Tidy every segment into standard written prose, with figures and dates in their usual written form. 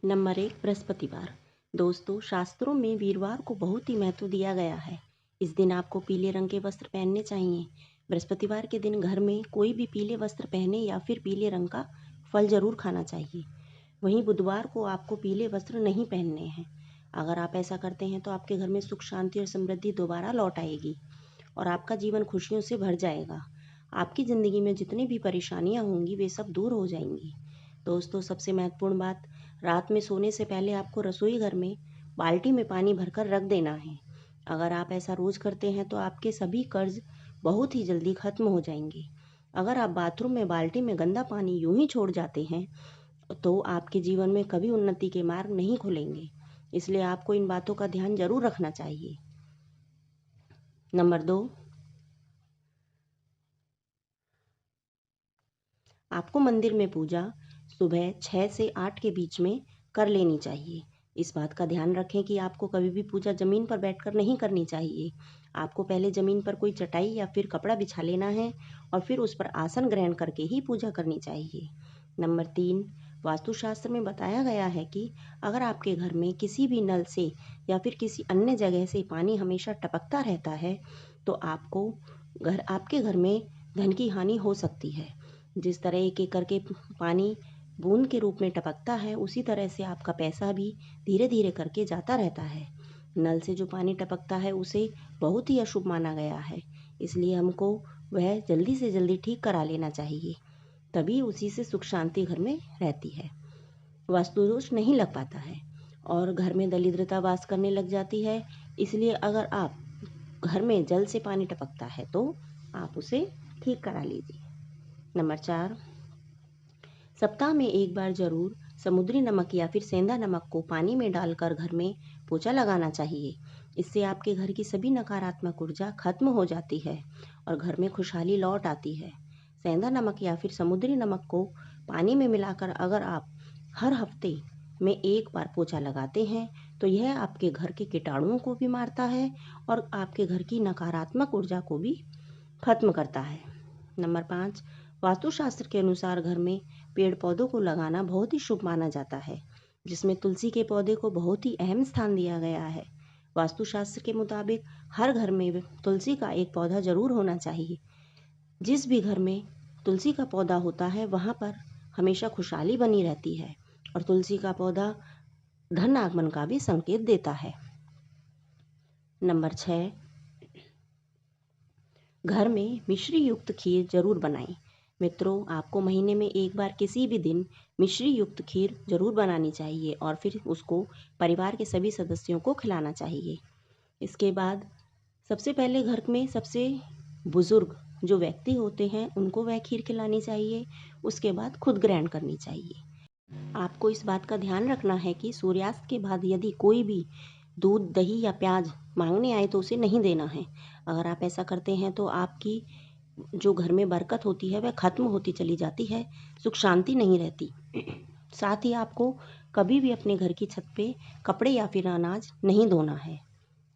Number 1 बृहस्पतिवार। दोस्तों, शास्त्रों में वीरवार को बहुत ही महत्व दिया गया है। इस दिन आपको पीले रंग के वस्त्र पहनने चाहिए। बृहस्पतिवार के दिन घर में कोई भी पीले वस्त्र पहने या फिर पीले रंग का फल जरूर खाना चाहिए। वहीं बुधवार को आपको पीले वस्त्र नहीं पहनने हैं। अगर आप ऐसा करते हैं तो आपके घर में सुख, शांति और समृद्धि दोबारा लौट आएगी और आपका जीवन खुशियों से भर जाएगा। आपकी ज़िंदगी में जितनी भी परेशानियां होंगी वे सब दूर हो जाएंगी। दोस्तों, सबसे महत्वपूर्ण बात, रात में सोने से पहले आपको रसोई घर में बाल्टी में पानी भरकर रख देना है। अगर आप ऐसा रोज़ करते हैं तो आपके सभी कर्ज बहुत ही जल्दी खत्म हो जाएंगे। अगर आप बाथरूम में बाल्टी में गंदा पानी यूं ही छोड़ जाते हैं तो आपके जीवन में कभी उन्नति के मार्ग नहीं खुलेंगे। इसलिए आपको इन बातों का ध्यान जरूर रखना चाहिए। नंबर 2, आपको मंदिर में पूजा सुबह 6 से 8 के बीच में कर लेनी चाहिए। इस बात का ध्यान रखें कि आपको कभी भी पूजा ज़मीन पर बैठकर नहीं करनी चाहिए। आपको पहले ज़मीन पर कोई चटाई या फिर कपड़ा बिछा लेना है और फिर उस पर आसन ग्रहण करके ही पूजा करनी चाहिए। नंबर 3, वास्तुशास्त्र में बताया गया है कि अगर आपके घर में किसी भी नल से या फिर किसी अन्य जगह से पानी हमेशा टपकता रहता है तो आपके घर में धन की हानि हो सकती है। जिस तरह एक एक करके पानी बूंद के रूप में टपकता है, उसी तरह से आपका पैसा भी धीरे धीरे करके जाता रहता है। नल से जो पानी टपकता है उसे बहुत ही अशुभ माना गया है, इसलिए हमको वह जल्दी से जल्दी ठीक करा लेना चाहिए, तभी उसी से सुख शांति घर में रहती है, वास्तु दोष नहीं लग पाता है और घर में दरिद्रता वास करने लग जाती है। इसलिए अगर आप घर में जल से पानी टपकता है तो आप उसे ठीक करा लीजिए। नंबर 4, सप्ताह में एक बार जरूर समुद्री नमक या फिर सेंधा नमक को पानी में डालकर घर में पोछा लगाना चाहिए। इससे आपके घर की सभी नकारात्मक ऊर्जा खत्म हो जाती है और घर में खुशहाली लौट आती है। सेंधा नमक या फिर समुद्री नमक को पानी में मिलाकर अगर आप हर हफ्ते में एक बार पोछा लगाते हैं तो यह आपके घर के कीटाणुओं को भी मारता है और आपके घर की नकारात्मक ऊर्जा को भी खत्म करता है। नंबर 5, वास्तुशास्त्र के अनुसार घर में पेड़ पौधों को लगाना बहुत ही शुभ माना जाता है, जिसमें तुलसी के पौधे को बहुत ही अहम स्थान दिया गया है। वास्तुशास्त्र के मुताबिक हर घर में तुलसी का एक पौधा जरूर होना चाहिए। जिस भी घर में तुलसी का पौधा होता है वहाँ पर हमेशा खुशहाली बनी रहती है और तुलसी का पौधा धन आगमन का भी संकेत देता है। नंबर 6, घर में मिश्री युक्त खीर जरूर बनाएं। मित्रों, आपको महीने में एक बार किसी भी दिन मिश्री युक्त खीर जरूर बनानी चाहिए और फिर उसको परिवार के सभी सदस्यों को खिलाना चाहिए। इसके बाद सबसे पहले घर में सबसे बुजुर्ग जो व्यक्ति होते हैं उनको वह खीर खिलानी चाहिए। उसके बाद खुद ग्रहण करनी चाहिए। आपको इस बात का ध्यान रखना है कि सूर्यास्त के बाद यदि कोई भी दूध, दही या प्याज मांगने आए तो उसे नहीं देना है। अगर आप ऐसा करते हैं तो आपकी जो घर में बरकत होती है वह खत्म होती चली जाती है, सुख शांति नहीं रहती। साथ ही आपको कभी भी अपने घर की छत पे कपड़े या फिर अनाज नहीं धोना है।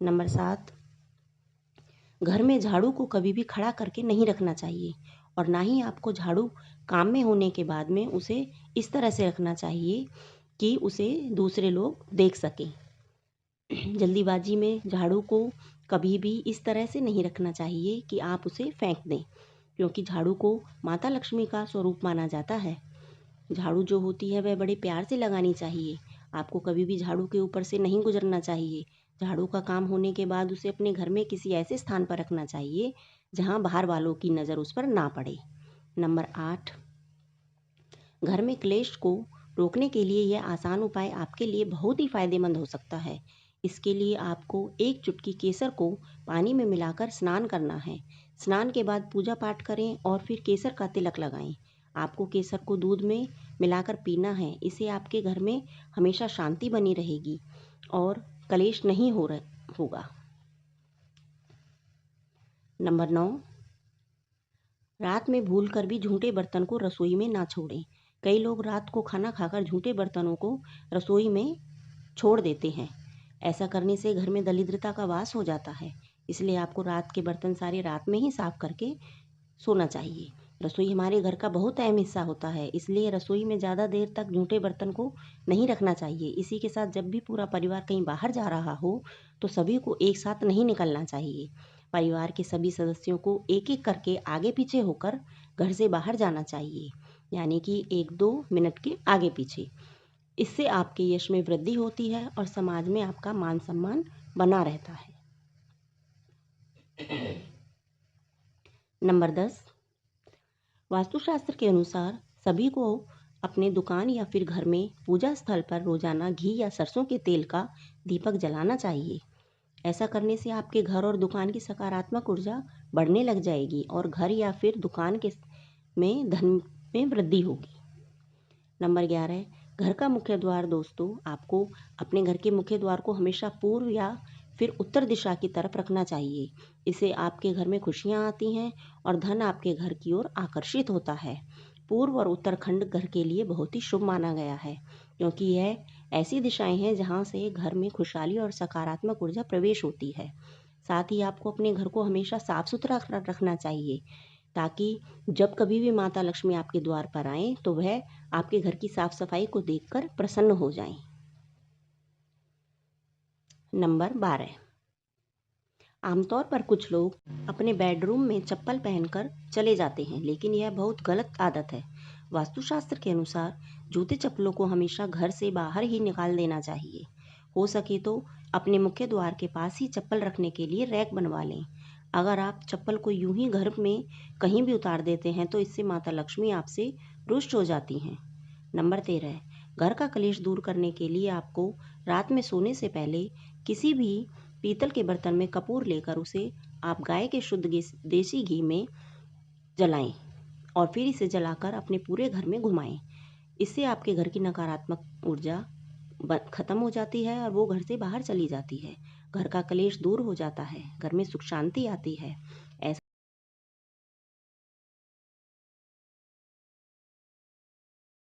नंबर 7, घर में झाड़ू को कभी भी खड़ा करके नहीं रखना चाहिए और ना ही आपको झाड़ू काम में होने के बाद में उसे इस तरह से रखना चाहिए कि उसे दूसरे लोग देख सकें। जल्दीबाजी में झाड़ू को कभी भी इस तरह से नहीं रखना चाहिए कि आप उसे फेंक दें, क्योंकि झाड़ू को माता लक्ष्मी का स्वरूप माना जाता है। झाड़ू जो होती है वह बड़े प्यार से लगानी चाहिए। आपको कभी भी झाड़ू के ऊपर से नहीं गुजरना चाहिए। झाड़ू का काम होने के बाद उसे अपने घर में किसी ऐसे स्थान पर रखना चाहिए जहां बाहर वालों की नज़र उस पर ना पड़े। नंबर 8, घर में क्लेश को रोकने के लिए यह आसान उपाय आपके लिए बहुत ही फायदेमंद हो सकता है। इसके लिए आपको एक चुटकी केसर को पानी में मिलाकर स्नान करना है। स्नान के बाद पूजा पाठ करें और फिर केसर का तिलक लगाएं। आपको केसर को दूध में मिलाकर पीना है। इससे आपके घर में हमेशा शांति बनी रहेगी और कलेश नहीं होगा। नंबर 9, रात में भूलकर भी झूठे बर्तन को रसोई में ना छोड़ें। कई लोग रात को खाना खाकर झूठे बर्तनों को रसोई में छोड़ देते हैं। ऐसा करने से घर में दरिद्रता का वास हो जाता है। इसलिए आपको रात के बर्तन सारे रात में ही साफ करके सोना चाहिए। रसोई हमारे घर का बहुत अहम हिस्सा होता है, इसलिए रसोई में ज़्यादा देर तक जूठे बर्तन को नहीं रखना चाहिए। इसी के साथ जब भी पूरा परिवार कहीं बाहर जा रहा हो तो सभी को एक साथ नहीं निकलना चाहिए। परिवार के सभी सदस्यों को एक एक करके आगे पीछे होकर घर से बाहर जाना चाहिए, यानी कि 1-2 मिनट के आगे पीछे। इससे आपके यश में वृद्धि होती है और समाज में आपका मान सम्मान बना रहता है। नंबर 10, वास्तुशास्त्र के अनुसार सभी को अपने दुकान या फिर घर में पूजा स्थल पर रोजाना घी या सरसों के तेल का दीपक जलाना चाहिए। ऐसा करने से आपके घर और दुकान की सकारात्मक ऊर्जा बढ़ने लग जाएगी और घर या फिर दुकान के में धन में वृद्धि होगी। नंबर 11, घर का मुख्य द्वार। दोस्तों, आपको अपने घर के मुख्य द्वार को हमेशा पूर्व या फिर उत्तर दिशा की तरफ रखना चाहिए। इससे आपके घर में खुशियाँ आती हैं और धन आपके घर की ओर आकर्षित होता है। पूर्व और उत्तरखंड घर के लिए बहुत ही शुभ माना गया है, क्योंकि यह ऐसी दिशाएं हैं जहां से घर में खुशहाली और सकारात्मक ऊर्जा प्रवेश होती है। साथ ही आपको अपने घर को हमेशा साफ सुथरा रखना चाहिए, ताकि जब कभी भी माता लक्ष्मी आपके द्वार पर आएं तो वह आपके घर की साफ सफाई को देखकर प्रसन्न हो जाएं। नंबर 12, आमतौर पर कुछ लोग अपने बेडरूम में चप्पल पहनकर चले जाते हैं, लेकिन यह बहुत गलत आदत है। वास्तुशास्त्र के अनुसार जूते चप्पलों को हमेशा घर से बाहर ही निकाल देना चाहिए। हो सके तो अपने मुख्य द्वार के पास ही चप्पल रखने के लिए रैक बनवा लें। अगर आप चप्पल को यूं ही घर में कहीं भी उतार देते हैं तो इससे माता लक्ष्मी आपसे रुष्ट हो जाती हैं। नंबर 13, घर का कलेश दूर करने के लिए आपको रात में सोने से पहले किसी भी पीतल के बर्तन में कपूर लेकर उसे आप गाय के शुद्ध देसी घी में जलाएं और फिर इसे जलाकर अपने पूरे घर में घुमाएं। इससे आपके घर की नकारात्मक ऊर्जा खत्म हो जाती है और वो घर से बाहर चली जाती है। घर का कलेश दूर हो जाता है, घर में सुख शांति आती है।